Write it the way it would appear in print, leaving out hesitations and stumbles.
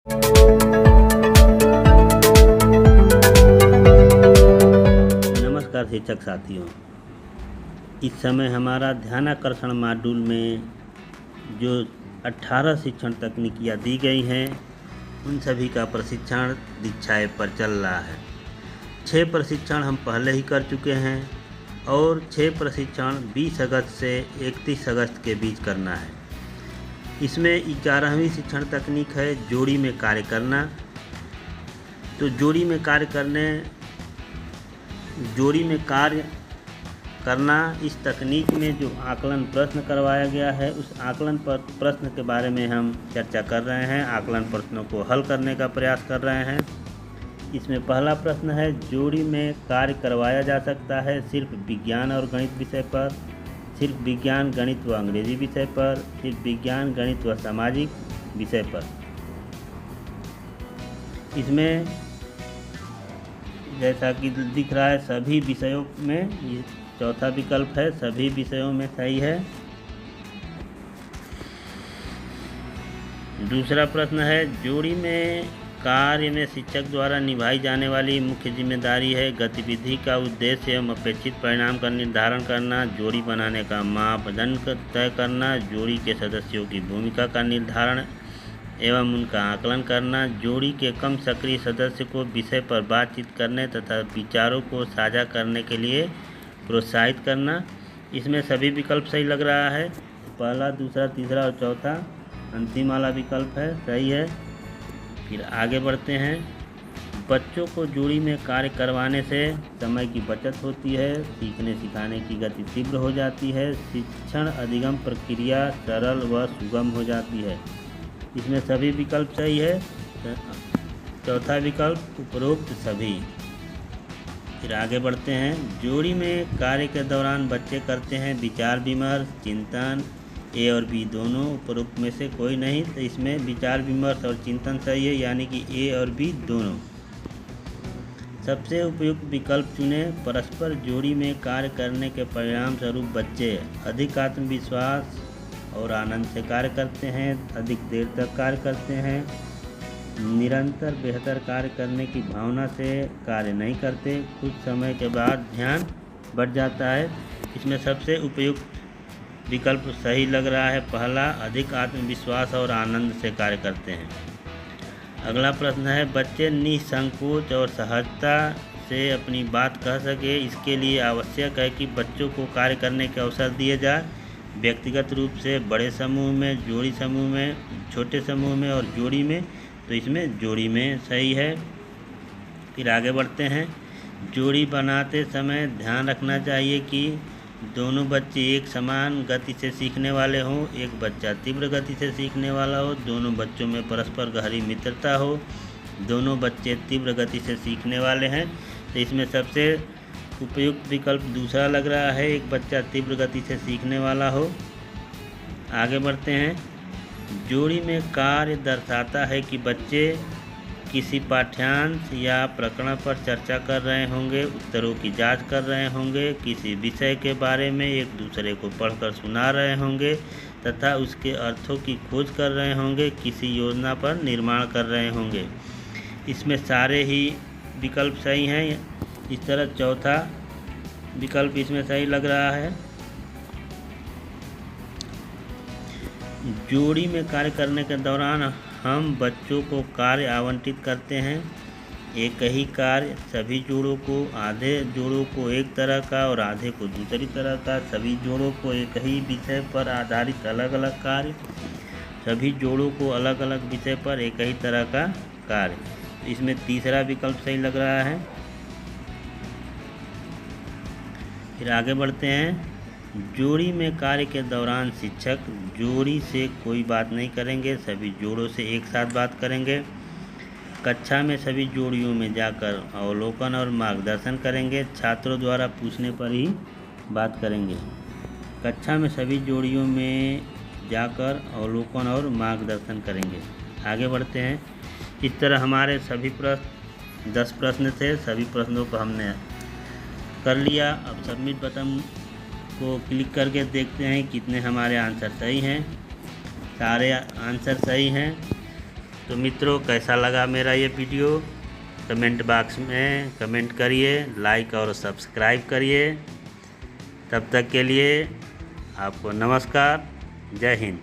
नमस्कार शिक्षक साथियों, इस समय हमारा ध्यानाकर्षण मॉड्यूल में जो 18 शिक्षण तकनीकियाँ दी गई हैं उन सभी का प्रशिक्षण दीक्षा ऐप पर चल रहा है। 6 प्रशिक्षण हम पहले ही कर चुके हैं और 6 प्रशिक्षण 20 अगस्त से 31 अगस्त के बीच करना है। इसमें 11वीं शिक्षण तकनीक है जोड़ी में कार्य करना। तो जोड़ी में कार्य करना इस तकनीक में जो आकलन प्रश्न करवाया गया है उस आकलन पर प्रश्न के बारे में हम चर्चा कर रहे हैं। आकलन प्रश्नों को हल करने का प्रयास कर रहे हैं। इसमें पहला प्रश्न है, जोड़ी में कार्य करवाया जा सकता है सिर्फ विज्ञान और गणित विषय पर, सिर्फ विज्ञान गणित व अंग्रेजी विषय पर, सिर्फ विज्ञान गणित व सामाजिक विषय पर। इसमें जैसा कि दिख रहा है सभी विषयों में, ये चौथा विकल्प है, सभी विषयों में सही है। दूसरा प्रश्न है, जोड़ी में कार्य में शिक्षक द्वारा निभाई जाने वाली मुख्य जिम्मेदारी है गतिविधि का उद्देश्य एवं अपेक्षित परिणाम का निर्धारण करना, जोड़ी बनाने का मापदंड तय करना, जोड़ी के सदस्यों की भूमिका का निर्धारण एवं उनका आकलन करना, जोड़ी के कम सक्रिय सदस्य को विषय पर बातचीत करने तथा विचारों को साझा करने के लिए प्रोत्साहित करना। इसमें सभी विकल्प सही लग रहा है। पहला, दूसरा, तीसरा और चौथा अंतिम वाला विकल्प है, सही है। फिर आगे बढ़ते हैं। बच्चों को जोड़ी में कार्य करवाने से समय की बचत होती है, सीखने सिखाने की गति तीव्र हो जाती है, शिक्षण अधिगम प्रक्रिया सरल व सुगम हो जाती है। इसमें सभी विकल्प सही है। चौथा विकल्प उपरोक्त सभी। फिर आगे बढ़ते हैं। जोड़ी में कार्य के दौरान बच्चे करते हैं विचार विमर्श, चिंतन, ए और बी दोनों, उपरोक्त में से कोई नहीं। तो इसमें विचार विमर्श और चिंतन सही है, यानी कि ए और बी दोनों। सबसे उपयुक्त विकल्प चुने। परस्पर जोड़ी में कार्य करने के परिणाम स्वरूप बच्चे अधिक आत्मविश्वास और आनंद से कार्य करते हैं, अधिक देर तक कार्य करते हैं, निरंतर बेहतर कार्य करने की भावना से कार्य नहीं करते, कुछ समय के बाद ध्यान बढ़ जाता है। इसमें सबसे उपयुक्त विकल्प सही लग रहा है पहला, अधिक आत्मविश्वास और आनंद से कार्य करते हैं। अगला प्रश्न है, बच्चे निसंकोच और सहजता से अपनी बात कह सके, इसके लिए आवश्यक है कि बच्चों को कार्य करने के अवसर दिए जाए, व्यक्तिगत रूप से, बड़े समूह में, जोड़ी समूह में, छोटे समूह में और जोड़ी में। तो इसमें जोड़ी में सही है। फिर आगे बढ़ते हैं। जोड़ी बनाते समय ध्यान रखना चाहिए कि दोनों बच्चे एक समान गति से सीखने वाले हों, एक बच्चा तीव्र गति से सीखने वाला हो, दोनों बच्चों में परस्पर गहरी मित्रता हो, दोनों बच्चे तीव्र गति से सीखने वाले हैं। तो इसमें सबसे उपयुक्त विकल्प दूसरा लग रहा है, एक बच्चा तीव्र गति से सीखने वाला हो। आगे बढ़ते हैं। जोड़ी में कार्य दर्शाता है कि बच्चे किसी पाठ्यांश या प्रकरण पर चर्चा कर रहे होंगे, उत्तरों की जांच कर रहे होंगे, किसी विषय के बारे में एक दूसरे को पढ़कर सुना रहे होंगे तथा उसके अर्थों की खोज कर रहे होंगे, किसी योजना पर निर्माण कर रहे होंगे। इसमें सारे ही विकल्प सही हैं। इस तरह चौथा विकल्प इसमें सही लग रहा है। जोड़ी में कार्य करने के दौरान हम बच्चों को कार्य आवंटित करते हैं। एक ही कार्य सभी जोड़ों को, आधे जोड़ों को एक तरह का और आधे को दूसरी तरह का, सभी जोड़ों को एक ही विषय पर आधारित अलग अलग कार्य, सभी जोड़ों को अलग अलग विषय पर एक ही तरह का कार्य। इसमें तीसरा विकल्प सही लग रहा है। फिर आगे बढ़ते हैं। जोड़ी में कार्य के दौरान शिक्षक जोड़ी से कोई बात नहीं करेंगे, सभी जोड़ों से एक साथ बात करेंगे। कक्षा में सभी जोड़ियों में जाकर अवलोकन और मार्गदर्शन करेंगे, छात्रों द्वारा पूछने पर ही बात करेंगे। कक्षा में सभी जोड़ियों में जाकर अवलोकन और मार्गदर्शन करेंगे। आगे बढ़ते हैं। इस तरह हमारे सभी प्रश्न 10 प्रश्न थे, सभी प्रश्नों को हमने कर लिया। अब सबमिट बटन को क्लिक करके देखते हैं कितने हमारे आंसर सही हैं। सारे आंसर सही हैं। तो मित्रों, कैसा लगा मेरा ये वीडियो कमेंट बॉक्स में कमेंट करिए, लाइक और सब्सक्राइब करिए। तब तक के लिए आपको नमस्कार, जय हिंद।